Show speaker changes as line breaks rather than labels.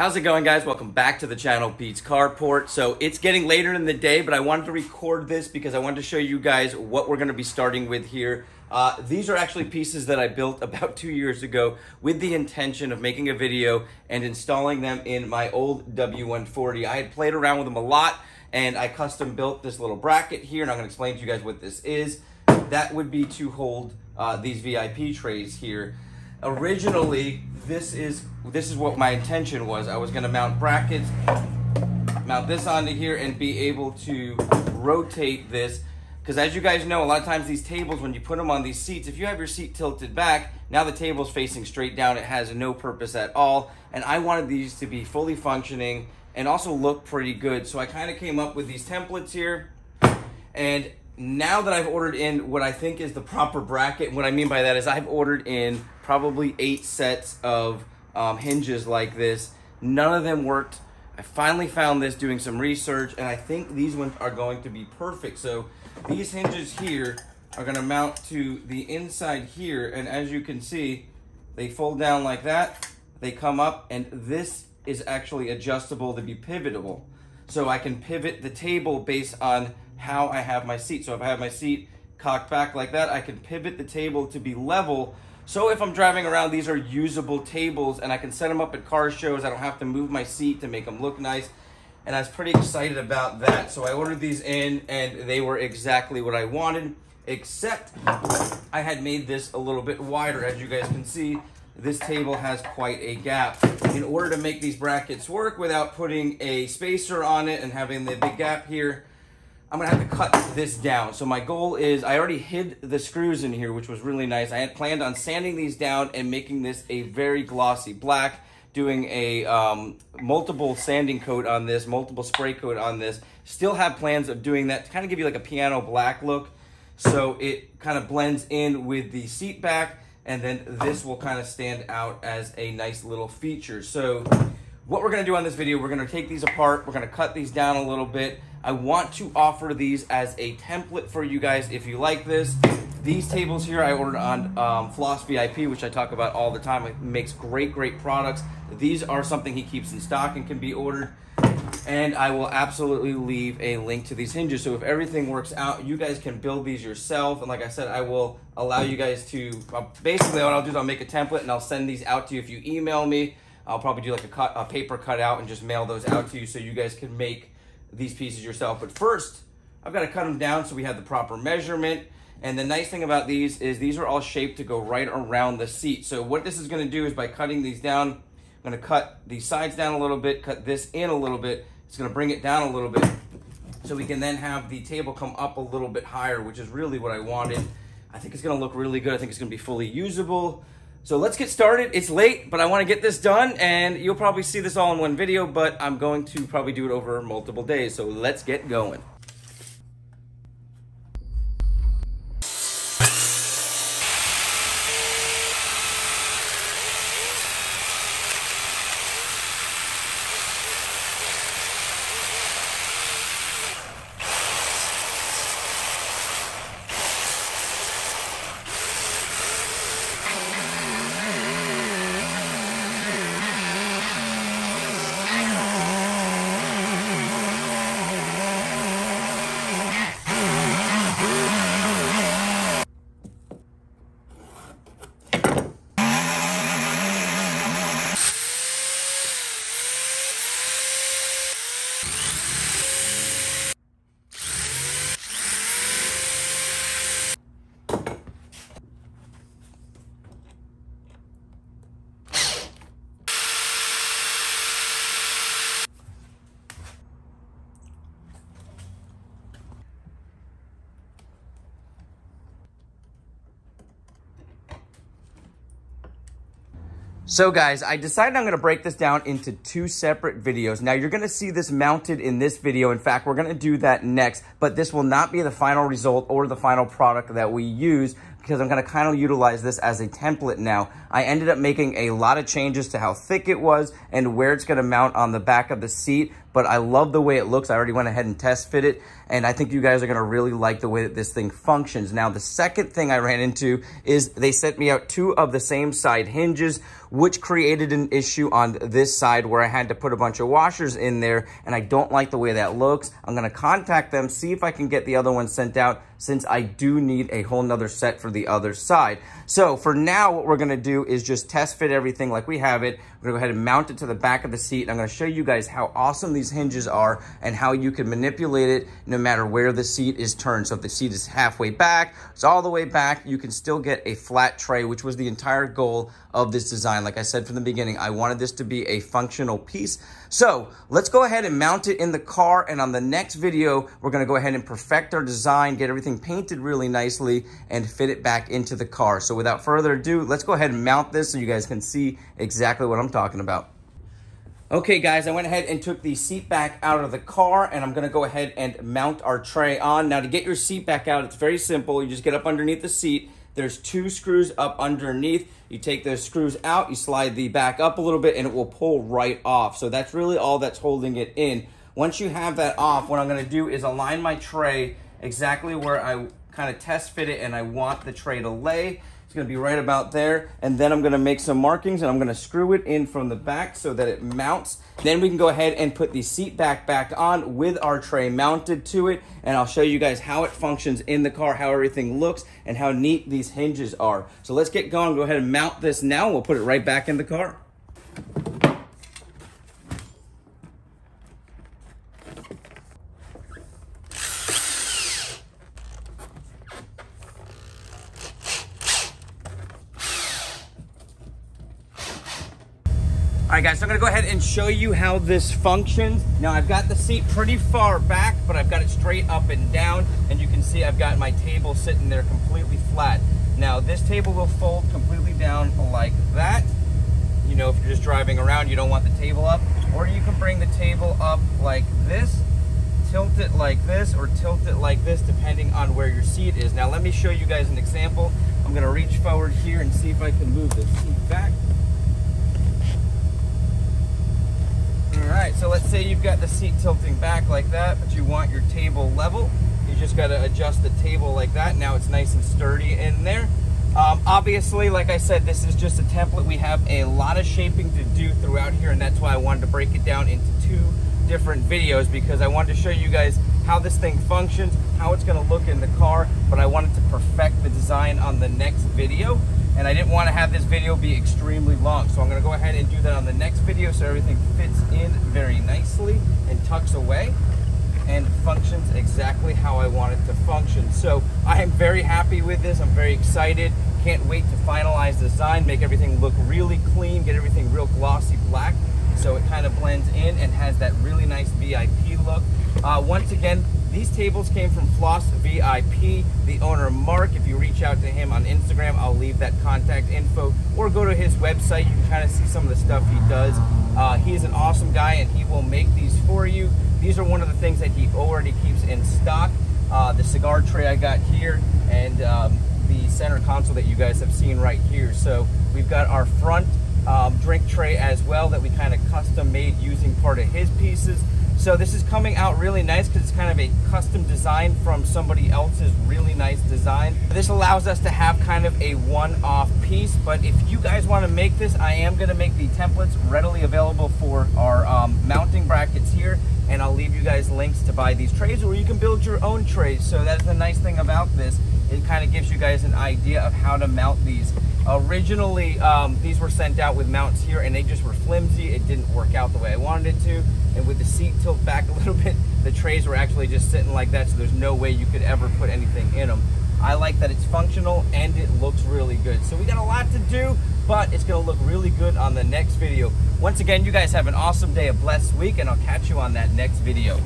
How's it going, guys? Welcome back to the channel, Pete's Carport. So it's getting later in the day, but I wanted to record this because I wanted to show you guys what we're going to be starting with here. These are actually pieces that I built about 2 years ago with the intention of making a video and installing them in my old W140. I had played around with them a lot, and I custom built this little bracket here, and I'm going to explain to you guys what this is. That would be to hold these VIP trays here. Originally, this is what my intention was. I was going to mount brackets, mount this onto here, and be able to rotate this. Because as you guys know, a lot of times these tables, when you put them on these seats, if you have your seat tilted back, now the table's facing straight down. It has no purpose at all. And I wanted these to be fully functioning and also look pretty good. So I kind of came up with these templates here. And now that I've ordered in what I think is the proper bracket, what I mean by that is I've ordered in probably 8 sets of hinges like this. None of them worked. I finally found this doing some research, and I think these ones are going to be perfect. So these hinges here are going to mount to the inside here, and as you can see, they fold down like that. They come up, and this is actually adjustable to be pivotable. So I can pivot the table based on how I have my seat. So if I have my seat cocked back like that, I can pivot the table to be level. So if I'm driving around, these are usable tables, and I can set them up at car shows. I don't have to move my seat to make them look nice. And I was pretty excited about that. So I ordered these in, and they were exactly what I wanted, except I had made this a little bit wider. As you guys can see, this table has quite a gap. In order to make these brackets work without putting a spacer on it and having the big gap here, I'm gonna have to cut this down. So my goal is, I already hid the screws in here, which was really nice. I had planned on sanding these down and making this a very glossy black, doing a multiple sanding coat on this, multiple spray coat on this. Still have plans of doing that to kind of give you like a piano black look. So it kind of blends in with the seat back, and then this will kind of stand out as a nice little feature. So what we're gonna do on this video, we're gonna take these apart, we're gonna cut these down a little bit. I want to offer these as a template for you guys if you like this. These tables here I ordered on Floss VIP, which I talk about all the time. It makes great products. These are something he keeps in stock and can be ordered. And I will absolutely leave a link to these hinges. So if everything works out, you guys can build these yourself. And like I said, I will allow you guys to, basically what I'll do is I'll make a template and I'll send these out to you. If you email me, I'll probably do like a paper cutout and just mail those out to you so you guys can make these pieces yourself. But first, I've got to cut them down so we have the proper measurement. And the nice thing about these is these are all shaped to go right around the seat. So what this is going to do is by cutting these down, I'm going to cut these sides down a little bit, cut this in a little bit. It's going to bring it down a little bit so we can then have the table come up a little bit higher, which is really what I wanted. I think it's going to look really good. I think it's going to be fully usable. So let's get started. It's late, but I want to get this done, and you'll probably see this all in one video, but I'm going to probably do it over multiple days. So let's get going. So guys, I decided I'm going to break this down into 2 separate videos. Now you're going to see this mounted in this video. In fact, we're going to do that next, but this will not be the final result or the final product that we use. because I'm going to kind of utilize this as a template now. I ended up making a lot of changes to how thick it was and where it's going to mount on the back of the seat, but I love the way it looks. I already went ahead and test fit it, and I think you guys are going to really like the way that this thing functions. Now, the second thing I ran into is they sent me out 2 of the same side hinges, which created an issue on this side where I had to put a bunch of washers in there, and I don't like the way that looks. I'm going to contact them, see if I can get the other one sent out, since I do need a whole nother set for the other side. So for now, what we're going to do is just test fit everything like we have it. We're going to go ahead and mount it to the back of the seat. I'm going to show you guys how awesome these hinges are and how you can manipulate it no matter where the seat is turned. So if the seat is halfway back, it's all the way back, you can still get a flat tray, which was the entire goal of this design. Like I said from the beginning, I wanted this to be a functional piece. So let's go ahead and mount it in the car, and on the next video, we're going to go ahead and perfect our design, get everything painted really nicely, and fit it back into the car. So without further ado, let's go ahead and mount this so you guys can see exactly what I'm talking about. Okay guys, I went ahead and took the seat back out of the car, and I'm going to go ahead and mount our tray on. Now, to get your seat back out, it's very simple. You just get up underneath the seat. There's 2 screws up underneath. You take those screws out, you slide the back up a little bit, and it will pull right off. So that's really all that's holding it in. Once you have that off, what I'm going to do is align my tray exactly where I kind of test fit it and I want the tray to lay. It's going to be right about there, and then I'm going to make some markings, and I'm going to screw it in from the back so that it mounts. Then we can go ahead and put the seat back on with our tray mounted to it, and I'll show you guys how it functions in the car, how everything looks, and how neat these hinges are. So let's get going. Go ahead and mount this now, and we'll put it right back in the car. All right guys, so I'm gonna go ahead and show you how this functions. Now I've got the seat pretty far back, but I've got it straight up and down, and you can see I've got my table sitting there completely flat. Now this table will fold completely down like that. You know, if you're just driving around, you don't want the table up, or you can bring the table up like this, tilt it like this, or tilt it like this, depending on where your seat is. Now let me show you guys an example. I'm gonna reach forward here and see if I can move the seat back. Alright, so let's say you've got the seat tilting back like that, but you want your table level. You just got to adjust the table like that. Now it's nice and sturdy in there. Obviously, like I said, this is just a template. We have a lot of shaping to do throughout here, and that's why I wanted to break it down into 2 different videos, because I wanted to show you guys how this thing functions, how it's going to look in the car, but I wanted to perfect the design on the next video. And I didn't want to have this video be extremely long, so I'm going to go ahead and do that on the next video so everything fits in very nicely and tucks away and functions exactly how I want it to function. So I am very happy with this. I'm very excited. Can't wait to finalize the design, make everything look really clean, get everything real glossy black so it kind of blends in and has that really nice VIP look. Once again, these tables came from Floss VIP, the owner Mark. If you reach out to him on Instagram, I'll leave that contact info, or go to his website. You can kind of see some of the stuff he does. He is an awesome guy, and he will make these for you. These are one of the things that he already keeps in stock. The cigar tray I got here, and the center console that you guys have seen right here. So we've got our front drink tray as well that we kind of custom made using part of his pieces. So this is coming out really nice because it's kind of a custom design from somebody else's really nice design. This allows us to have kind of a one-off piece, but if you guys want to make this, I am going to make the templates readily available for our mounting brackets here, and I'll leave you guys links to buy these trays, or you can build your own trays. So that's the nice thing about this. It kind of gives you guys an idea of how to mount these. Originally, these were sent out with mounts here, and they just were flimsy. It didn't work out the way I wanted it to. And with the seat tilt back a little bit, the trays were actually just sitting like that, so there's no way you could ever put anything in them. I like that it's functional and it looks really good. So we got a lot to do, but it's gonna look really good on the next video. Once again, you guys have an awesome day, a blessed week, and I'll catch you on that next video.